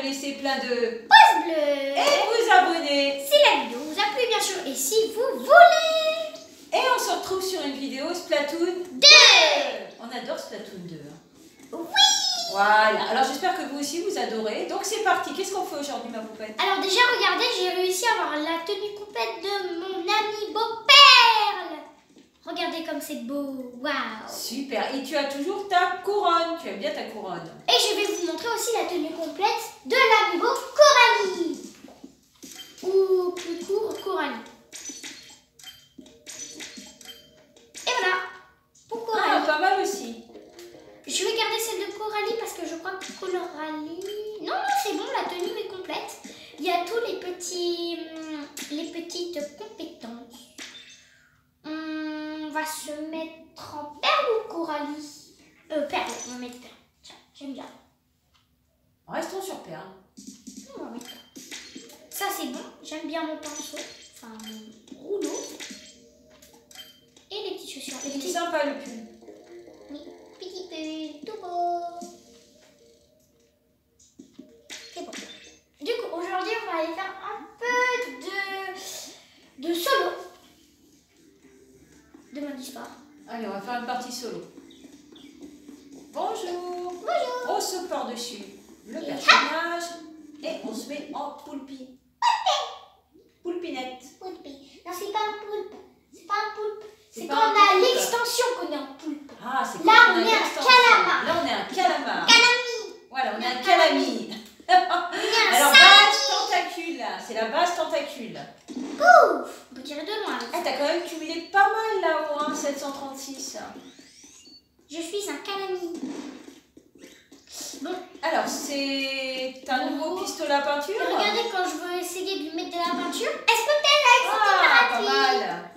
laisser plein de pouces bleus et vous abonner si la vidéo vous a plu, bien sûr, et si vous voulez. Et on se retrouve sur une vidéo Splatoon 2. On adore Splatoon 2. Oui. Voilà, alors j'espère que vous aussi vous adorez. Donc c'est parti, qu'est-ce qu'on fait aujourd'hui ma poupette? Alors déjà, regardez, j'ai réussi à avoir la tenue complète de mon ami Beau-Perle. Regardez comme c'est beau, waouh. Super, et tu as toujours ta couronne, tu aimes bien ta couronne. Et je vais vous montrer aussi la tenue complète de l'amiibo Coralie. Ou plus court, Coralie. Et voilà, pour Coralie. Ah, pas mal aussi. Je vais garder celle de Coralie parce que je crois que Coralie... Non, c'est bon, la tenue est complète. Il y a tous les petites compétences. On va se mettre en perle ou Coralie? Perle, on va mettre perle. Tiens, j'aime bien. Restons sur perle. On va mettre perle. Ça, c'est bon. J'aime bien mon pinceau. Enfin, mon rouleau. Et les petites chaussures. Les C'est petites... sympa le pull. Oui, petit pull, tout beau. C'est bon. Du coup, aujourd'hui, on va aller faire un peu de solo de mode histoire. Allez, on va faire une partie solo. Bonjour. Bonjour. On se porte dessus le personnage et on se met en poulpi. Poulpinette. Poulpi. Non, c'est pas un poulpe. C'est pas un poulpe. C'est pas quand un on a poulpe. l'extension qu'on est en poulpe. Ah, c'est Là, quand on est un l'extension. calamar. Là, on est un calamar. Calami. Voilà, on est un calami. On est un Alors, salami. base tentacule. C'est la base tentacule. Pouf. On peut tirer de loin avec ça. Ah, t'as quand même cumulé pas mal là-haut, hein, 736. Je suis un calami. Bon. Alors, c'est un nouveau pistolet à peinture. Et regardez, quand je veux essayer de lui mettre de la peinture, elle se peut-être Ah, pas mal.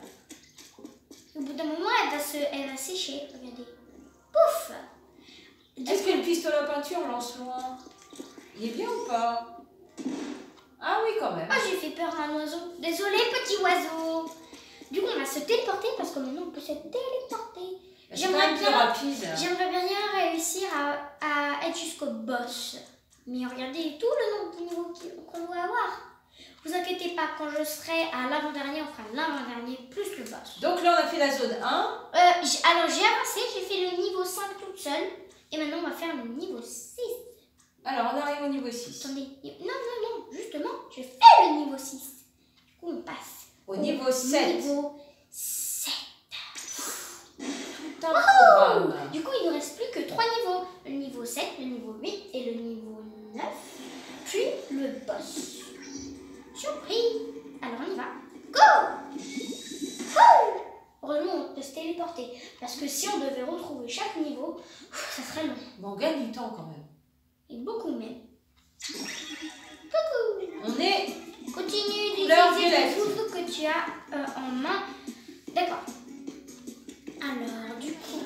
Au bout d'un moment, elle va sécher. Regardez. Pouf. Est-ce que le pistolet à peinture lance loin? Il est bien ou pas? Ah oui, quand même. Ah, j'ai fait peur à un oiseau. Désolé, petit oiseau. Du coup, on va se téléporter parce que maintenant, on peut se téléporter. C'est quand même plus rapide. J'aimerais bien réussir à être jusqu'au boss. Mais regardez tout le nombre de niveaux qu'on doit avoir. Vous inquiétez pas, quand je serai à l'avant-dernier, on fera l'avant-dernier plus le boss. Donc là, on a fait la zone 1. Alors, j'ai avancé, j'ai fait le niveau 5 toute seule. Et maintenant, on va faire le niveau 6. Alors, on arrive au niveau 6. Attendez, non, justement, je fais le niveau 6. Du coup, on passe Au niveau 7. Niveau 7. Tout un programme. Du coup, il ne reste plus que 3 niveaux. Le niveau 7, le niveau 8 et le niveau 9. Puis le boss. Surprise. Alors, on y va. Go. Heureusement, on peut se téléporter. Parce que si on devait retrouver chaque niveau, ça serait long. Bon, on gagne du temps quand même. Et beaucoup même. Coucou. On est Continue couleur d'utiliser violette. le foudre que tu as en main. D'accord. Alors, du coup,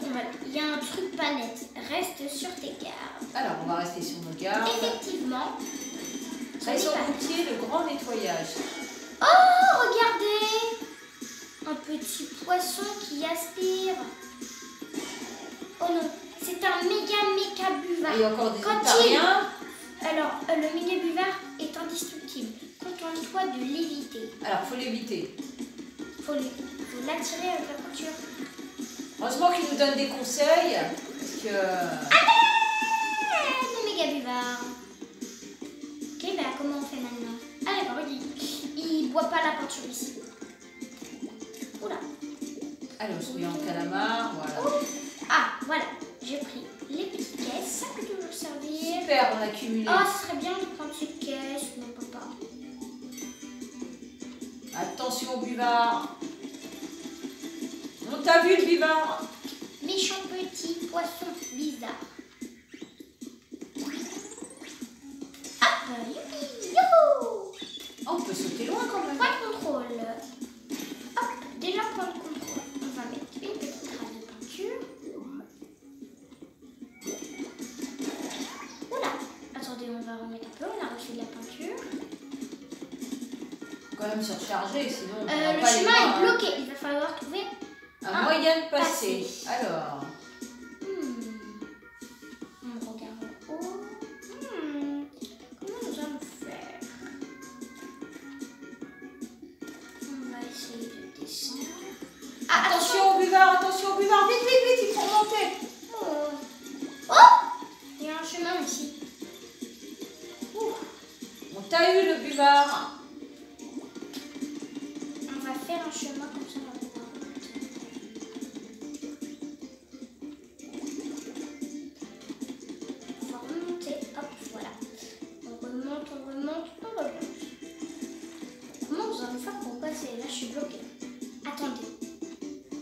il y a un truc pas net. Reste sur tes gardes. Alors, on va rester sur nos gardes. Effectivement. Raison routier, le grand nettoyage. Oh, regardez! Un petit poisson qui aspire. Oh non, c'est un méga buvard. Et encore des Quand octariens. Alors, le méga buvard est indestructible. Contente-toi de l'éviter. Alors, faut l'éviter. Faut l'attirer avec la couture. Heureusement qu'il nous donne des conseils. Parce que... Le méga buvard. Ok, bah comment on fait maintenant? Ah d'accord, il boit pas la peinture ici. Oula. Allez, on se met en calamar, voilà. Ah, voilà, j'ai pris les petites caisses, ça peut toujours servir. Super, on a cumulé. Oh, ce serait bien de prendre cette caisse, mais on peut pas. Attention au buvard. On t'a vu le buvard. Méchant petit poisson bizarre. Hop, youpi, youhou. Oh, on peut sauter loin quand même. Point de contrôle. Hop, déjà point de contrôle. On va mettre une petite trace de peinture. Oula, attendez, on va remettre un peu, on a reçu de la peinture. Faut quand même se recharger, sinon on Le pourra pas aller chemin loin, est hein. bloqué, il va falloir trouver Un moyen de passer. passer. Alors, on regarde en haut. Comment nous le buvard. On va faire un chemin comme ça. On va pouvoir remonter. On va remonter. Hop, voilà. On remonte, on remonte, on remonte. Comment vous allez faire pour passer? Là, je suis bloquée. Attendez.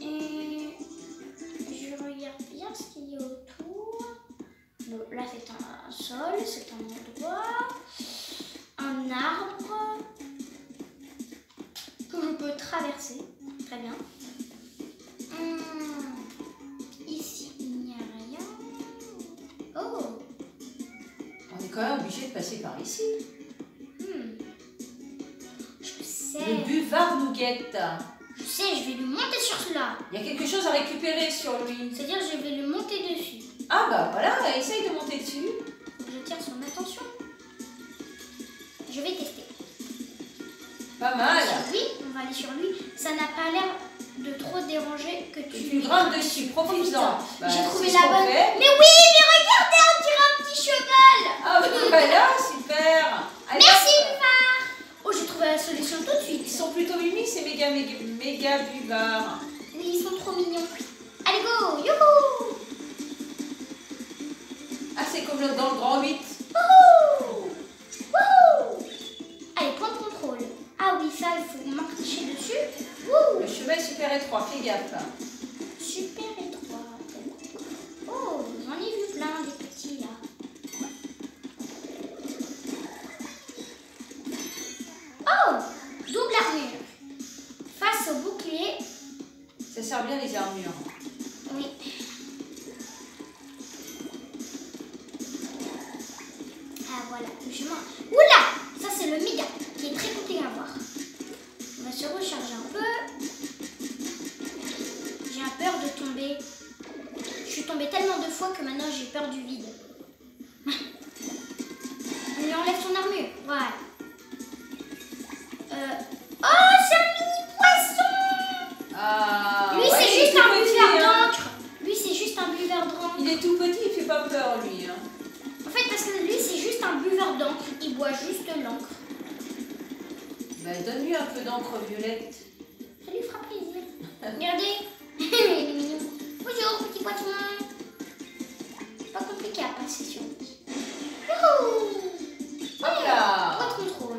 Et je regarde bien ce qu'il y a autour. Bon, là, c'est un sol, c'est un endroit. Un arbre que je peux traverser. Très bien. Ici, il n'y a rien. Oh, On est quand même obligé de passer par ici. je Le sais. buvard nous guette. Je sais, je vais lui monter sur cela. Il y a quelque chose à récupérer sur lui. C'est-à-dire, je vais lui monter dessus. Ah bah voilà, essaye de monter dessus. Faut que je tire son attention. Je vais tester. Pas mal. Sur lui, on va aller sur lui. Ça n'a pas l'air de trop déranger que Tu tu grimpes dessus, profites-en. Bah, J'ai trouvé c'est la ce qu'on bonne. fait. Mais oui, mais regardez, on dirait un petit cheval. Ah bah voilà, super. Allez, Merci, hop. Buvard. Oh, j'ai trouvé la solution tout de suite. Ils sont plutôt mimi, ces méga buvards. Oui, ils sont trop mignons. Allez, go, youhou. Ah, c'est comme dans le grand 8. Wouhou. Wouhou. Allez, point de contrôle. Ah oui, ça, il faut marcher dessus. Wouh. Le chemin est super étroit, fais gaffe. Super étroit. Oh, j'en ai vu plein des petits là. Oh, double armure. Face au bouclier. Ça sert bien les armures. Oui. Ah voilà, le chemin. Oula, ça c'est le méga qui est très compliqué à voir. On va se recharger un peu. J'ai peur de tomber. Je suis tombée tellement de fois que maintenant j'ai peur du vide. On lui enlève son armure. Voilà. Oh, c'est un mini poisson. Ah, Lui, ouais, c'est il est juste tout un petit, buveur hein. d'encre. Lui, c'est juste un buveur d'encre. Il est tout petit, il fait pas peur lui. Hein. En fait, parce que lui, c'est juste un buveur d'encre. Il boit juste l'encre. Bah, donne-lui un peu d'encre violette. Ça lui fera plaisir. Regardez. Il est mignon. Bonjour, petit poisson. C'est pas compliqué à passer sur lui. Youhou. Hop là. Point de contrôle.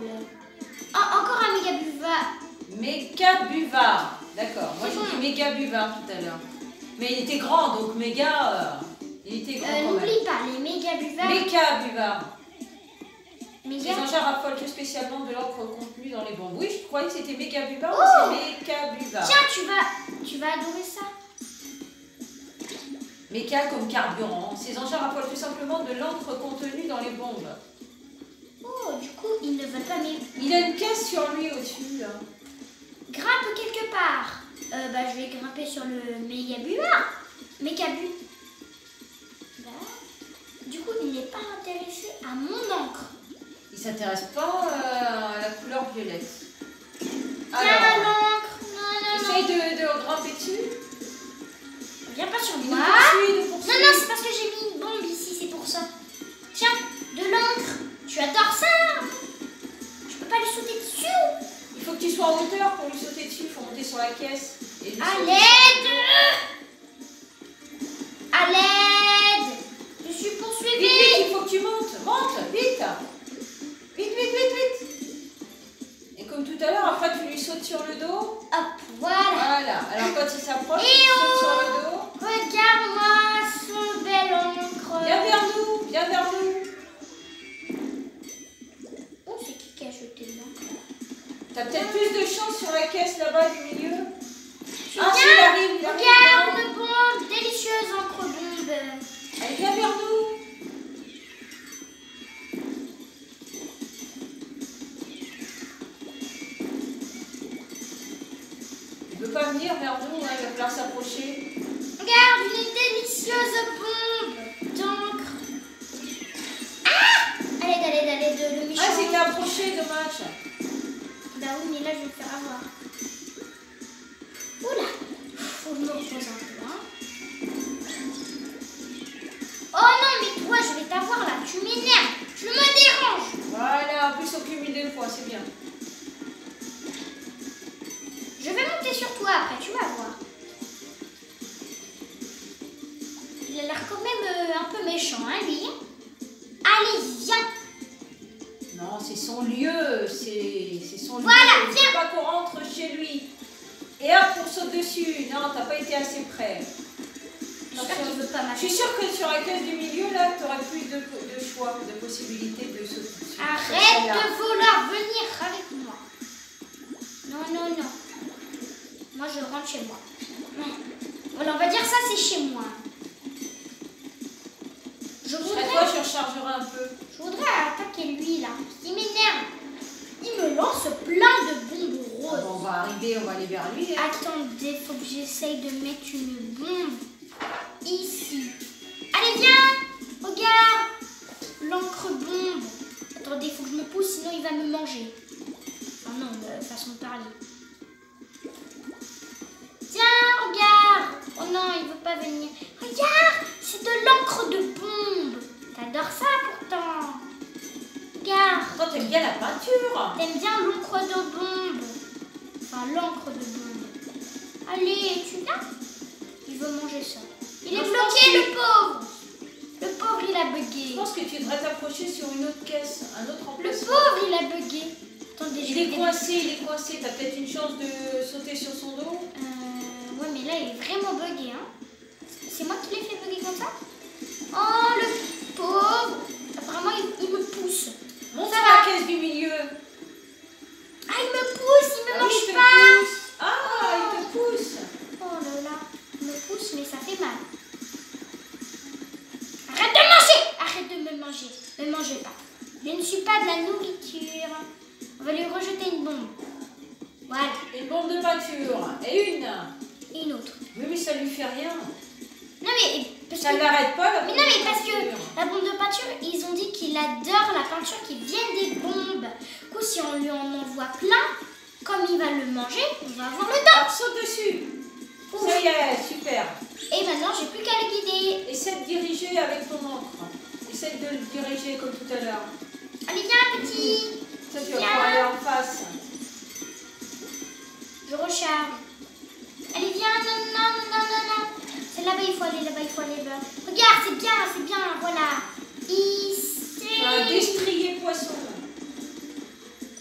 Ah, encore un méga buvard. Méga buvard. D'accord, moi C'est j'ai bon. dit méga buvard tout à l'heure. Mais il était grand, donc méga. Il était grand quand même. N'oublie pas, les méga buvards. Méga buvard. Ces Méga. engins raffolent tout spécialement de l'encre contenue dans les bombes. Oui, je croyais que c'était méga buvard, Oh. mais c'est méga buvard. Tiens, tu vas adorer ça. Méga comme carburant. Ces engins raffolent tout simplement de l'encre contenue dans les bombes. Oh, du coup, ils ne veulent pas mais Il a une caisse sur lui au-dessus. Là. grimpe quelque part. Bah, je vais grimper sur le méga buvard. Méga bu. Bah, du coup, il n'est pas intéressé à mon encre. Il s'intéresse pas à la couleur violette. Tiens, Alors, l'encre. Non, non, essaye non. de grimper dessus. Viens pas sur Il moi. nous poursuit, il nous Non, poursuit. non, c'est parce que j'ai mis une bombe ici, c'est pour ça. Tiens, de l'encre. Tu adores ça. Je peux pas lui sauter dessus. Il faut que tu sois en hauteur pour lui sauter dessus. Il faut monter sur la caisse. Et lui À sauter l'aide. À l'aide. Je suis Vite, poursuivie. vite, il faut que tu montes. Monte, vite. Vite, vite, vite, vite. Et comme tout à l'heure, après tu lui sautes sur le dos. Hop, voilà. Voilà. Alors quand il s'approche, tu Et sautes sur le dos. Regarde-moi son bel encre. Viens vers nous, viens vers nous. Oh, c'est qui a jeté de l'encre? T'as peut-être plus de chance sur la caisse là-bas du milieu. Ah, Viens, si, il arrive, il arrive. regarde, bombe, délicieuse encre bombe. Allez, viens vers nous. Il veut pas venir vers nous, hein, il va falloir s'approcher. Regarde, une délicieuse bombe d'encre. Ah! Allez, le méchant. Ah, c'était approché, dommage. Bah oui, mais là, je vais me faire avoir. Oula, faut que je me repose un peu, hein. Oh non, mais toi, je vais t'avoir là, tu m'énerves, tu me déranges. Voilà, en plus on cumule des points, c'est bien. Je vais monter sur toi après, tu vas voir. Il a l'air quand même un peu méchant, hein, lui. Allez, viens. Non, c'est son lieu, c'est son lieu. Voilà, Il viens. faut pas qu'on rentre chez lui. Et hop, on saute dessus. Non, t'as pas été assez près. J'espère qu'il veut pas Je m'acheter. suis sûre que sur la caisse du milieu, là, tu aurais plus de choix, de possibilités de sauter dessus. Arrête de vouloir venir avec moi. Non, non, non. Moi, je rentre chez moi. Voilà, on va dire ça, c'est chez moi. Je Après voudrais, toi, je rechargerai un peu. je voudrais attaquer lui, là. Il m'énerve. Il me lance plein de bombes Ah roses. bon, on va arriver, on va aller vers lui. Hein. Attendez, faut que j'essaye de mettre une bombe ici. Allez, viens. Regarde. L'encre bombe. Attendez, faut que je me pousse, sinon il va me manger. Oh non, façon de parler. Tiens, regarde. Oh non, il veut pas venir. Regarde, c'est de l'encre de bombe. T'adores ça pourtant. Regarde. Toi, t'aimes bien la peinture. T'aimes bien l'encre de bombe. Enfin, l'encre de bombe. Allez, tu viens. Il veut manger ça. Il Non, est je bloqué, pense le pauvre. Le pauvre, il a Je bugué. pense que tu devrais t'approcher sur une autre caisse, un autre Le emplacement. pauvre, il a bugué. Attendez, je Il vais est coincé. T'as peut-être une chance de sauter sur son dos. Ouais, mais là, il est vraiment bugué, hein. C'est moi qui l'ai fait bugger comme ça. Oh, le pauvre. Apparemment, il me pousse. Monte Ça sur va. la caisse du milieu. Ah, il me pousse, il me Ah oui, mange il te pas. pousse. Ah, il te pousse. Oh là là, il me pousse, mais ça fait mal. Arrête de manger. Arrête de me manger. Ne mangez pas. Je ne suis pas de la nourriture. On va lui rejeter une bombe. Voilà. Une bombe de peinture. Et une. Et une autre. Oui, mais ça lui fait rien. Non, mais parce Ça que... ne l'arrête pas, la Mais bombe non, de mais parce que peinture. la bombe de peinture, ils ont dit qu'il adore la peinture qui vient des bombes. Du coup, si on lui en envoie plein, comme il va le manger, on va avoir le temps. Ah, saute dessus. Ouf. Ça y est, super. Et maintenant, j'ai plus qu'à le guider. Essaie de diriger avec ton encre. Essaie de le diriger comme tout à l'heure. Allez, viens, petit. Ça, tu vas Viens. pouvoir aller en face. Je recharge. Allez, viens, non, non, non, non, non. C'est là-bas, il faut aller, là-bas, il faut aller là. Regarde, c'est bien, voilà. Ici. Un destrier poisson.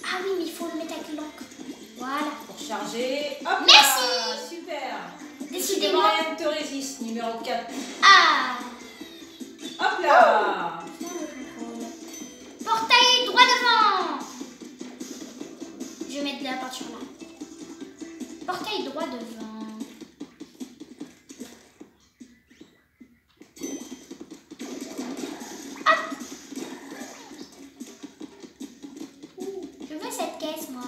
Ah oui, mais il faut le mettre avec l'encre. Voilà. Pour charger. Hop Merci. là, super. Décidément. Rien ne te résiste, numéro 4. Ah. Hop là. Portail droit devant. Je vais mettre de la peinture là. Portail droit devant. Hop. Je veux cette caisse moi.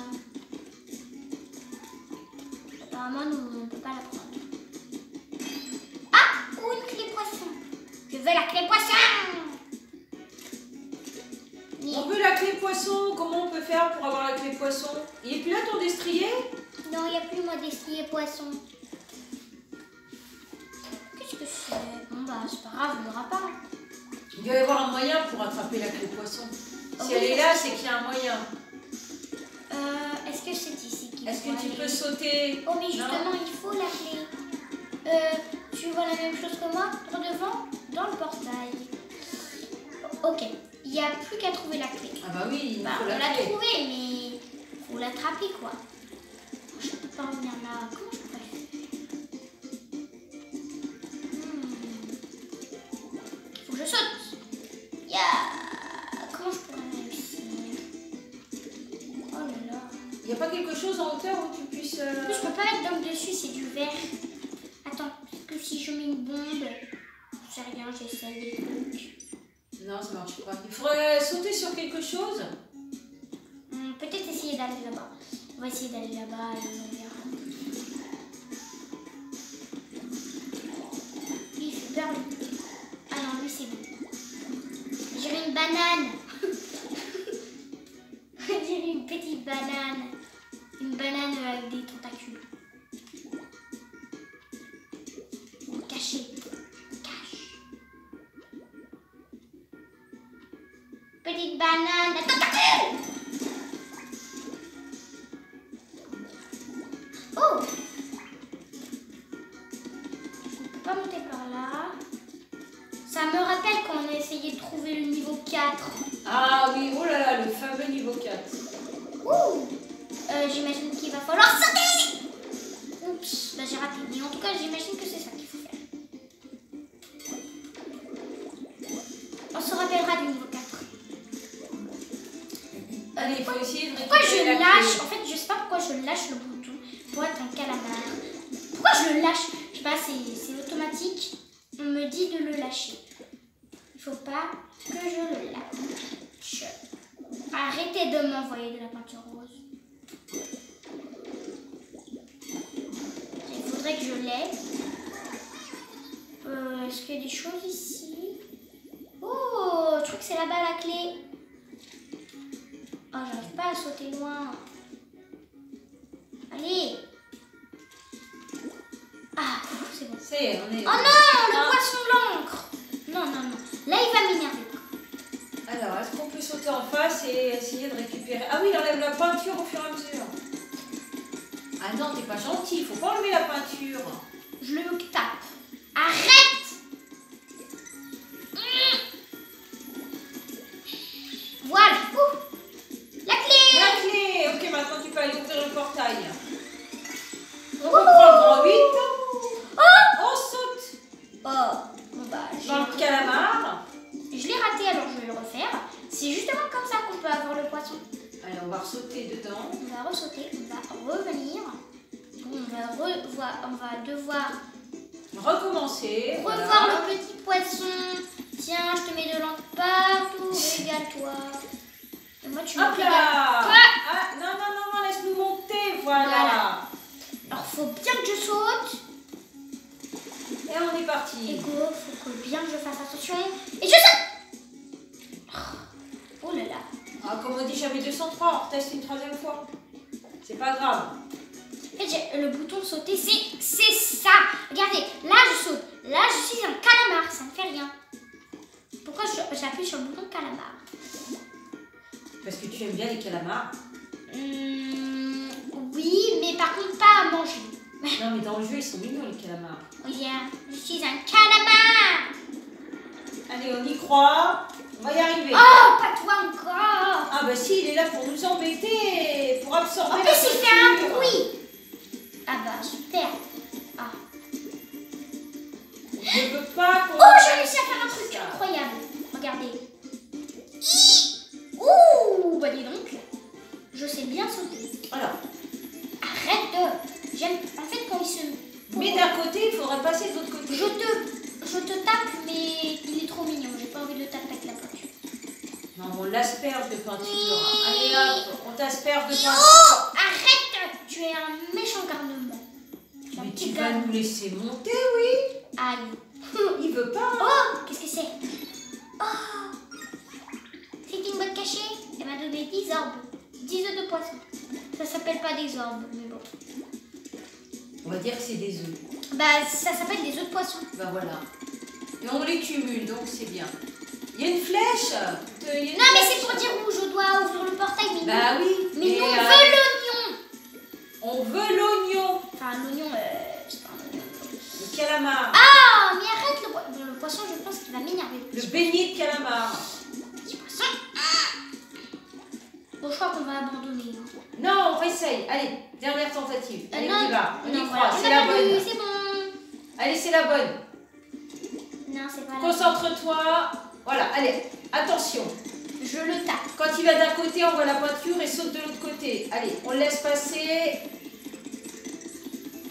Apparemment nous on ne peut pas la prendre. Ah, ou une clé poisson. Je veux la clé poisson. On veut la clé poisson. Comment on peut faire pour avoir la clé poisson? Il est plus là ton destrier? Non, il n'y a plus moi d'estier poisson. Qu'est-ce que c'est? Bon bah c'est pas grave, il n'y aura pas. Il doit y avoir un moyen pour attraper la clé poisson. Si Oui, elle est ça, là, c'est- c'est qu'il y a un moyen. Est-ce que c'est ici qu'il Est-ce faut que tu aller? peux sauter? Oh mais Non. justement, il faut la clé. Tu vois la même chose que moi? Droit devant, dans le portail. Ok, il n'y a plus qu'à trouver la clé. Ah bah oui, il Bah, faut on la l'a clé. trouvée, mais faut l'attraper quoi. Je peux pas revenir là. Comment je pourrais faire? Faut que je saute. Comment je pourrais réussir? Oh là là. Il n'y a pas quelque chose en hauteur où tu puisses... En plus, je peux pas mettre d'homme dessus, c'est du verre. Attends, est-ce que si je mets une bombe, je sais rien, j'essaie des trucs. Non, ça marche pas. Il faudrait sauter sur quelque chose. Peut-être essayer d'aller là-bas. On va essayer d'aller là-bas et on verra. Lui, il fait peur, lui. Ah non, lui, c'est bon. J'irai une banane. On dirait une petite banane. Une banane avec des tentacules. Caché. Cache. Petite banane. La tentacule. peux pas monter par là. Ça me rappelle quand on a essayé de trouver le niveau 4. Ah oui, oh là là, le fameux niveau 4. Ouh. J'imagine qu'il va falloir sauter. Oups, bah j'ai raté. Mais en tout cas, j'imagine que c'est ça qu'il faut faire. On se rappellera du niveau 4. Allez, il faut essayer de Pourquoi je récupérer la lâche? clé. En fait, je sais pas pourquoi je lâche le bouton pour être un calamar. Pourquoi je le lâche? Je sais pas, c'est automatique. On me dit de le lâcher. Il faut pas que je le lâche. Arrêtez de m'envoyer de la peinture rose. Il faudrait que je l'aie. Est-ce qu'il y a des choses ici? Oh, je crois que c'est là-bas la clé. Oh, j'arrive pas à sauter loin. Allez. Ah, c'est bon. Ça y est, on est... Oh non, le poisson l'encre. Non, non, non. Là, il va m'énerver. Alors, est-ce qu'on peut sauter en face et essayer de récupérer... Ah oui, il enlève la peinture au fur et à mesure. Ah non, t'es pas gentil, il faut pas enlever la peinture. Je le tape. Arrête. Voilà. Ouh. La clé. La clé. Ok, maintenant tu peux aller ouvrir le portail. On reprend le grand 8. Oh. On saute Oh. Bon, bah, dans le calamar. je l'ai raté, alors je vais le refaire. C'est justement comme ça qu'on peut avoir le poisson. Allez, on va sauter dedans. On va ressauter, on va revenir. Bon, on va devoir Recommencer. revoir voilà. le petit poisson. Tiens, je te mets de l'encre partout, régale-toi. Et moi, tu me Hop régales. là. Quoi? Ah, non, non, non, non, laisse-nous monter, voilà. Voilà. Alors, faut bien que je saute. Et on est parti. Ego, faut que bien que je fasse attention. Et je saute. Oh là là. Ah, comme on dit, j'avais 203, on reteste une troisième fois. C'est pas grave. En fait, le bouton sauter, c'est ça. Regardez, là je saute. Là je suis un calamar, ça ne fait rien. Pourquoi j'appuie sur le bouton calamar? Parce que tu aimes bien les calamars. Oui, mais par contre pas à manger. Non, mais dans le jeu, ils sont mignons, les calamars. Regarde, je suis un calamar. Allez, on y croit. On va y arriver. Oh, pas toi encore. Ah bah si, il est là pour nous embêter, pour absorber En la plus il fait un peinture. bruit. Ah bah super. Ah. Je veux pas qu'on... Oh, j'ai réussi à faire un truc incroyable. Regardez. Ouh, bah dis donc. Je sais bien sauter. Voilà. Arrête de... J'aime... En fait, quand il se... Mais d'un côté, il faudrait passer de l'autre côté. Je te tape, mais il est trop mignon. J'ai pas envie de le taper avec la peinture. Non, on l'asperge de peinture. Allez hop, on t'asperge de Oh, peinture. arrête. Tu es un méchant garnement. Tu es un Mais petit tu vas garnement. nous laisser monter, oui. Aïe. Il veut pas. Oh, qu'est-ce que c'est? Oh, c'est une boîte cachée. Elle m'a donné 10 orbes. 10 œufs de poisson. Ça s'appelle pas des orbes, mais bon. On va dire que c'est des œufs. Bah, ça s'appelle des œufs de poisson. Ben voilà. Et on les cumule, donc c'est bien. Il y a une flèche. Non, mais c'est pour dire où je dois ouvrir le portail. Mais Bah non. oui. Mais nous, on veut l'oignon. On veut l'oignon. Enfin, l'oignon, c'est pas un oignon. Le calamar. Ah, mais arrête le poisson. Bon, le poisson, je pense qu'il va m'énerver. Le beignet de calamar. Petit poisson. Bon, je crois qu'on va abandonner. Hein. Non, on réessaye. Allez, dernière tentative. Allez, non, on y va. On y non, croit. voilà, C'est on la a perdu, bonne. c'est bon. Allez, c'est la bonne. Non, c'est pas la Concentre-toi. Voilà, allez, attention. bonne. Je le tape. Quand il va d'un côté, on voit la peinture et saute de l'autre côté. Allez, on le laisse passer.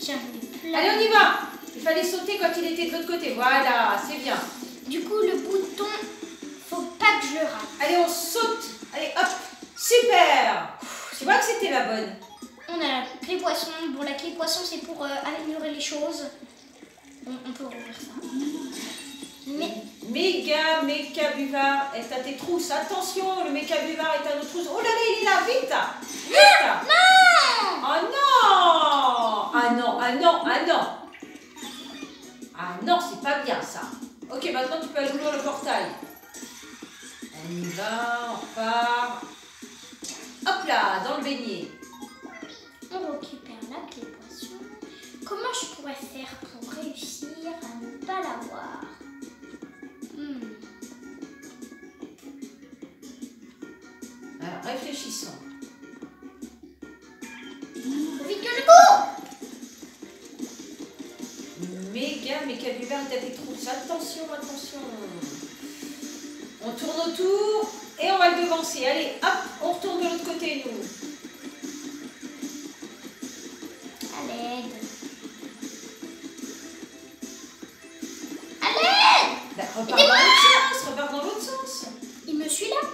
Tiens, je vais Allez, on y va. Il fallait sauter quand il était de l'autre côté. Voilà, c'est bien. Du coup, le bouton, faut pas que je le rate. Allez, on saute. Allez, hop. Super. Tu vois que c'était la bonne. On a la clé poisson. Bon, la clé poisson, c'est pour améliorer les choses. On peut rouvrir ça. Mais... Méca buvard est à tes trousses. Attention, le méca buvard est à nos trousses. Oh là là, il est là, vite. Vite. Non. Oh non. Ah non, ah non, ah non. Ah non, c'est pas bien ça. Ok, maintenant tu peux aller ouvrir le portail. On y va, on repart. Hop là, dans le beignet. On récupère la clé poisson. Comment je pourrais faire pour réussir réussir à ne pas l'avoir. Alors, réfléchissons. Vite que je cours! Méca Buvard est à tes trousses. Attention, attention. On tourne autour et on va le devancer. Allez, hop, on retourne de l'autre côté, nous. À l'aide. À l'aide! Bah, repars dans l'autre sens, repars dans l'autre sens. Il me suit là?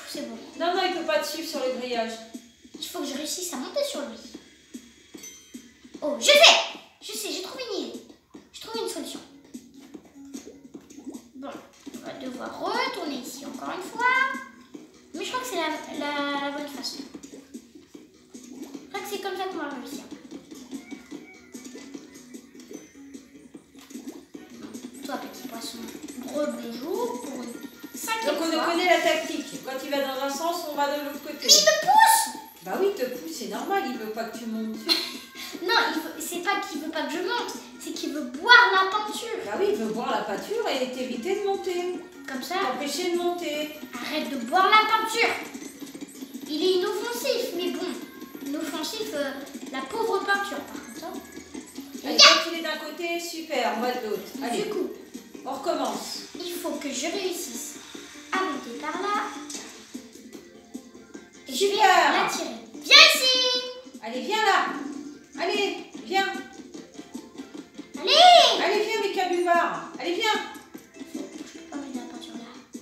C'est bon. Non, il ne peut pas te suivre sur le grillage. Il faut que je réussisse à monter sur lui. Oh, je sais, j'ai trouvé une idée. J'ai trouvé une solution. Bon, on va devoir retourner ici encore une fois. Mais je crois que c'est la bonne façon. Je crois que c'est comme ça qu'on va réussir. Toi, petit poisson, bonjour pour une cinquième Donc fois. on connaît la tactique. Quand il va dans un sens, on va de l'autre côté. Mais il me pousse! Bah oui, il te pousse, c'est normal, il veut pas que tu montes. Non, c'est pas qu'il veut pas que je monte, c'est qu'il veut boire la peinture. Bah oui, il veut boire la peinture et t'éviter de monter. Comme ça, T'empêcher de monter. arrête de boire la peinture. Il est inoffensif, mais bon, inoffensif, la pauvre peinture par contre. Allez, quand il est d'un côté, super, on va de l'autre. Allez, Du coup, on recommence. il faut que je réussisse à monter par là. Et je vais Super. l'attirer. Viens ici! Allez, viens là. Allez, viens. Allez! Allez, viens, Méca Buvard. Allez, viens. Je peux pas mettre la peinture là.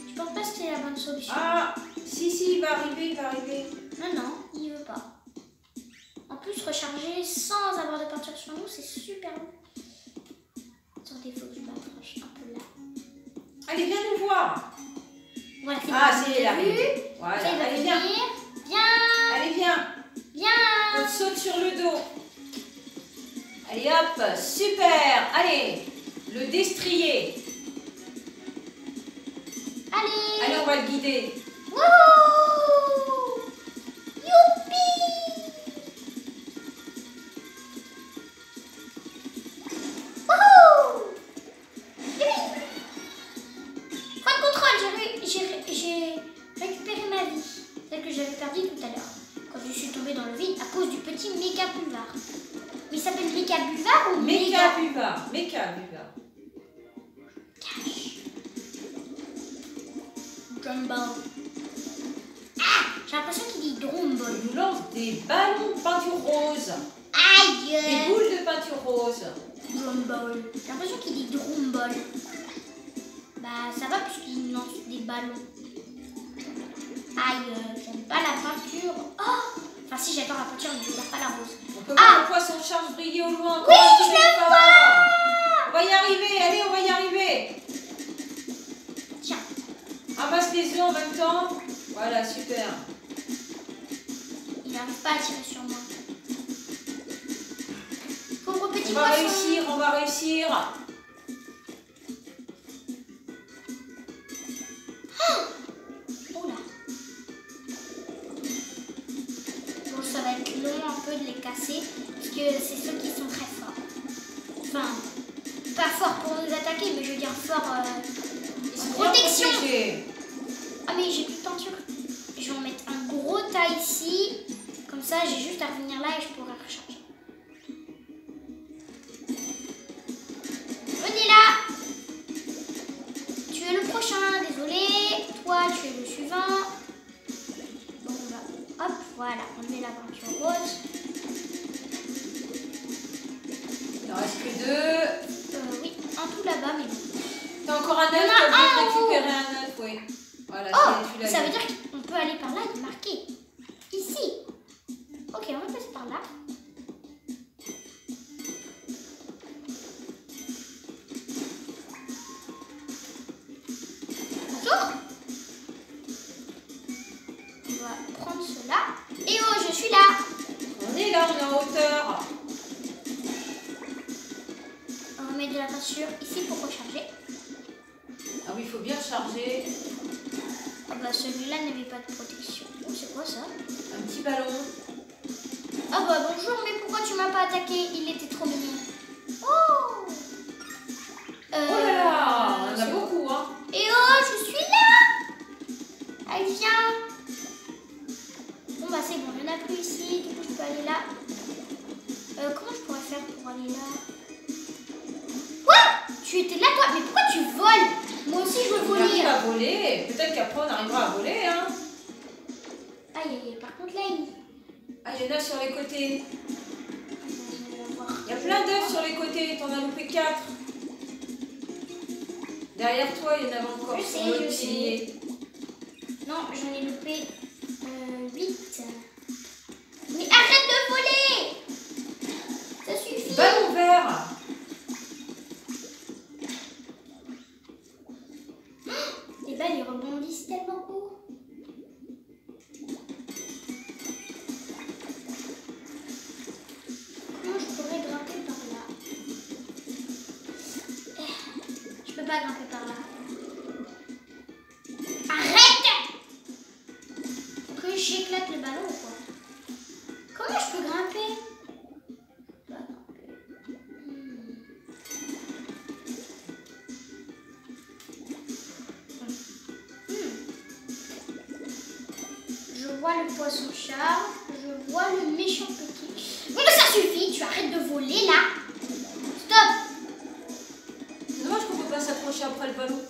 Je pense pas que c'est la bonne solution. Ah, si, il va arriver. Non, il veut pas. En plus, recharger sans avoir de peinture sur nous, c'est super long. Attendez, il faut que je m'approche un peu là. Allez, viens nous voir. Voilà, c'est Ah, bon, c'est j'ai il vu. arrive. Ça, Voilà, il va allez, venir. viens. Viens! Allez, viens. Viens! On saute sur le dos. Allez, hop, super. Allez, le destrier. Allez, on va le guider. Wouhou! Youpi! Wouhou! Youpi! Point de contrôle, j'ai récupéré ma vie, celle que j'avais perdue tout à l'heure, quand je suis tombée dans le vide à cause du petit Méca Buvard. Mais il s'appelle Méca Buvard ou Méca Buvard. Drumbo. Ah! J'ai l'impression qu'il dit Drumbo. Il nous lance des ballons de peinture rose. Aïe! Des boules de peinture rose. Drumball. J'ai l'impression qu'il dit Drumball. Bah ça va puisqu'il lance des ballons. Aïe, j'aime pas la peinture. Oh! Enfin si j'adore la peinture, mais je n'adore pas la rose. On peut voir le poisson charge briller au loin. Oui, je le vois! On va y arriver, allez, on va y arriver. Tiens. Ramasse les œufs en même temps. Voilà, super. Il n'arrive pas à tirer sur moi. Pauvre petit On va poisson. réussir, on va réussir. Oh là. Bon, ça va être long un peu de les casser parce que c'est ceux qui sont très forts. Enfin, pas forts pour nous attaquer, mais je veux dire forts Ils sont en bien protection. protégés. Ah mais j'ai plus de peinture. Je vais en mettre un gros tas ici. Comme ça, j'ai juste à revenir là et je pourrai recharger. Venez là. Tu es le prochain, désolé. Toi, tu es le suivant. Bon, on va... Hop, voilà, on met la peinture rose. Il en reste que deux. Oui, un tout là-bas, mais bon. T'as encore un œuf, Il y en a t'as un oublié de en haut. récupérer un œuf, oui. Voilà, Oh, tu l'as ça eu. veut dire qu'on peut aller par là et marquer. Ici. Ok, on va passer par là. Bonjour. On va prendre cela. Et oh, je suis là. On est là, on est en hauteur. On va mettre de la peinture ici pour recharger. Ah oui, il faut bien charger. Ah bah celui-là n'avait pas de protection. Oh, c'est quoi ça? Un petit ballon. Ah bah bonjour, mais pourquoi tu m'as pas attaqué? Il était trop mignon. Oh, Tu étais là, toi. Mais pourquoi tu voles? Moi aussi, je veux On voler. arrive à voler. Peut-être qu'après, on arrivera à voler. Hein. Aïe, aïe, aïe. Par contre, là, Ah, il y en a sur les côtés. je vais voir. Il y a plein d'œufs sur les côtés. T'en as loupé 4. Derrière toi, il y en avait encore Je sur sais, le je sais. pilier. Non, j'en ai loupé 8. Mais arrête de voler! Ça suffit! Ballon vert. Les balles, ils rebondissent tellement haut. Comment je pourrais grimper par là? Je peux pas grimper par là. Arrête! Que j'éclate le ballon ou quoi? Comment je peux grimper? Je peux pas grimper. Je vois le poisson-chat, je vois le méchant petit. Bon, bah ça suffit, tu arrêtes de voler là. Stop! C'est dommage qu'on peut pas s'accrocher après le ballon.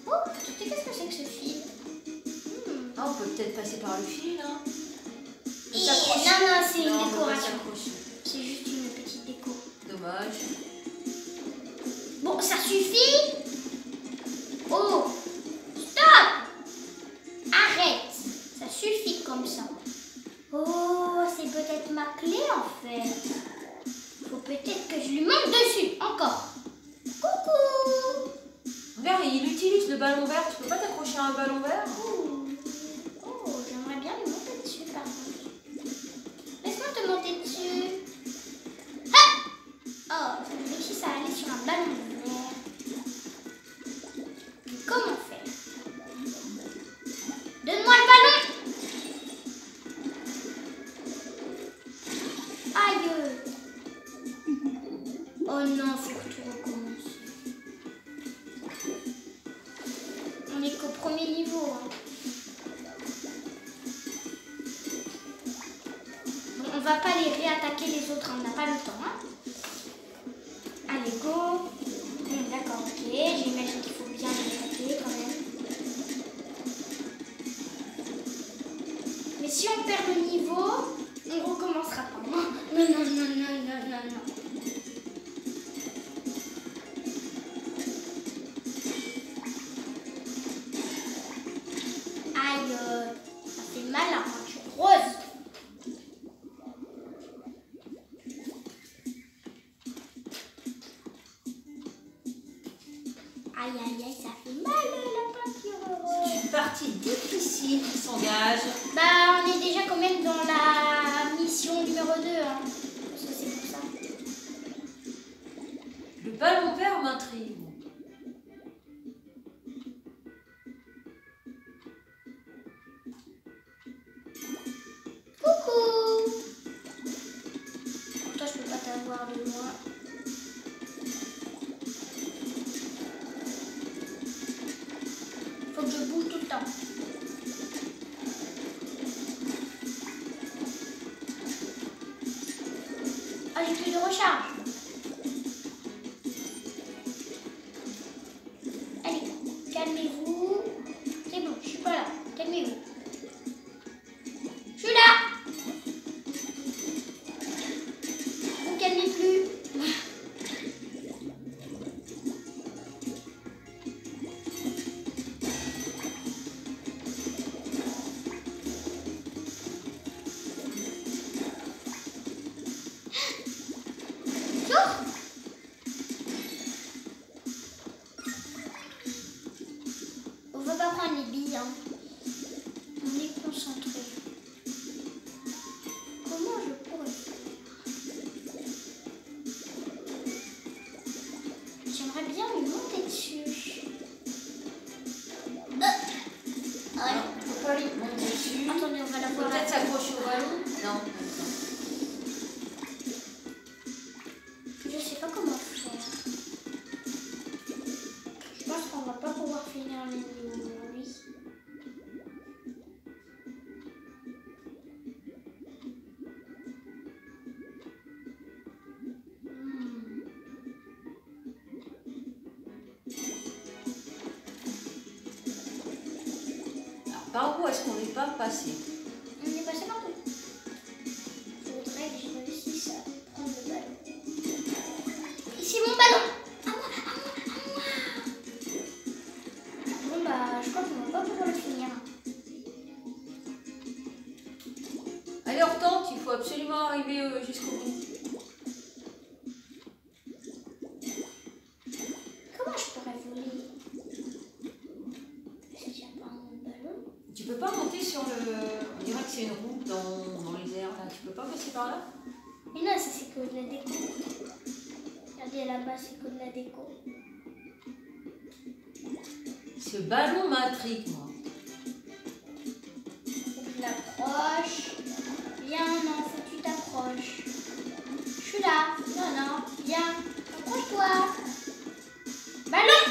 Oh, tu sais qu'est-ce que c'est que ce fil? Ah, on peut peut-être passer par le fil, hein. Non, S'accrocher. non, c'est Non, une on peut pas décoration. s'accrocher. C'est juste une petite déco. Dommage. Bon, ça suffit? Oh, stop! Arrête! Ça suffit comme ça. Oh, c'est peut-être ma clé en fait. Faut peut-être que je lui monte dessus. Encore. Coucou! Regarde, il utilise le ballon vert. Tu peux pas t'accrocher à un ballon vert? Oh, j'aimerais bien lui monter dessus par contre. Laisse-moi te monter dessus. Hop! Oh, je réussis à aller sur un ballon vert. Mais comment faire? Donne-moi le ballon! Aïe! Oh non, faut que tout recommence. On est qu'au premier niveau. Hein. Bon, on va pas les réattaquer les autres, hein, on n'a pas le temps. Hein. Allez, go! D'accord, ok. J'imagine qu'il faut bien les attaquer quand même. Mais si on perd le niveau, on recommencera pas. Non, non, non, non, non, non, non. Aïe, ça fait mal à moi, je suis rose. Aïe, aïe, aïe, ça fait mal la peinture. Une partie difficile qui s'engage. Bah, on est déjà quand même dans la mission numéro 2. Hein. Parce que c'est pour ça. Le ballon vert m'intrigue. Coucou! Toi, je peux pas t'avoir de loin. Faut que je bouge tout le temps. Ah, j'ai plus de recharge. Allez, calmez-vous. C'est bon, je suis pas là. Calmez-vous. Je suis là. Vous calmez plus. Sors. On va pas prendre les billes. Hein. On est concentré. Comment je pourrais faire? J'aimerais bien lui monter dessus. Alors, faut pas lui monter dessus. Attendez, on va la Faut voir. peut-être s'accrocher au ballon. Non. Je sais pas comment faire. Je pense qu'on va pas pouvoir finir le niveau aujourd'hui. Par où est-ce qu'on n'est pas passé? On est passé partout. Il faudrait que je réussisse à prendre le ballon. Ici mon ballon. À moi, à moi, à moi. Bon bah, je crois qu'on va pas pouvoir le finir. Allez, on retente, il faut absolument arriver jusqu'au bout. Comment je pourrais voler? Est-ce qu'il n'y a pas un ballon? Tu peux pas monter sur le... On dirait que c'est une roue dans les airs, là. Tu peux pas passer par là? Mais non, ça c'est que de la déco. Regardez là-bas, c'est que de la déco. Ce ballon m'intrigue, moi. Faut que je l'approche. Viens, non, faut que tu t'approches. Je suis là. Non, non, viens. Approche-toi. Ballon!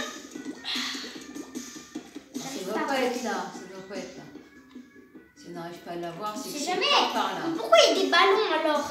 Ça doit pas être là, ça doit pas être là. Si on n'arrive pas à l'avoir, c'est que C'est c'est jamais. pas par là. Pourquoi il y a des ballons alors?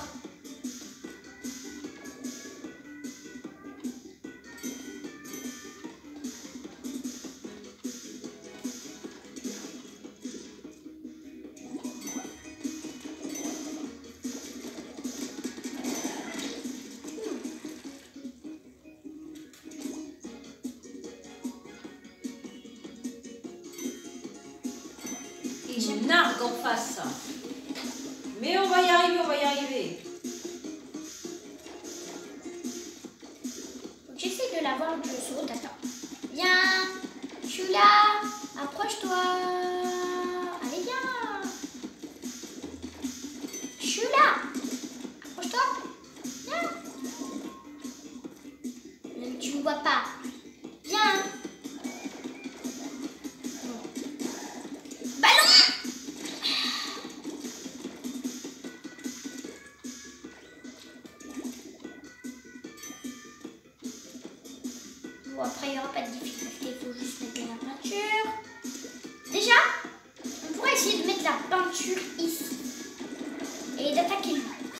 Une nargue en face. Mais on va y arriver, on va y arriver. Faut que j'essaie de l'avoir où je saute. Attends. Viens. Je suis là. Approche-toi. Allez, viens. Je suis là. Approche-toi. Viens. Tu me vois pas. Viens. Bon, après, il n'y aura pas de difficulté, il faut juste mettre de la peinture. Déjà, on pourrait essayer de mettre la peinture ici et d'attaquer lui.